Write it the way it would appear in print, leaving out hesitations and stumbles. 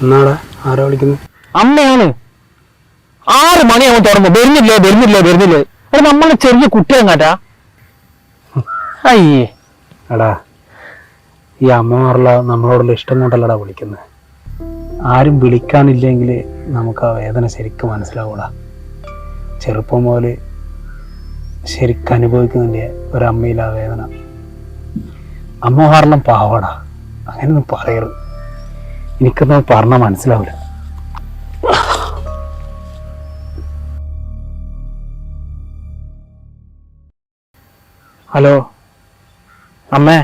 എന്നാടാ ആരാ വിളിക്കുന്നത്? അമ്മയാണ്. 6 മണിയാവും തുറന്നു. വരുന്നില്ലേ. അത് നമ്മളെ ചെറിയ കുട്ടിയാണ് കേട്ടാ. അയ്യേ എടാ, ഈ അമ്മമാരുള്ള നമ്മളോടുള്ള ഇഷ്ടം കൊണ്ടല്ലടാ വിളിക്കുന്നത്. ആരും വിളിക്കാനില്ലെങ്കിൽ നമുക്ക് ആ വേദന ശരിക്കും മനസ്സിലാവൂടാ. ചെറുപ്പം പോലെ ശരിക്കും അനുഭവിക്കുന്നില്ലേ ഒരമ്മയില്ല ആ വേദന. അമ്മമാരെല്ലാം പാവടാ, അങ്ങനെയൊന്നും പറയരുത്. എനിക്കൊന്നും പറഞ്ഞാൽ മനസ്സിലാവില്ല. ഹലോ അമ്മേ.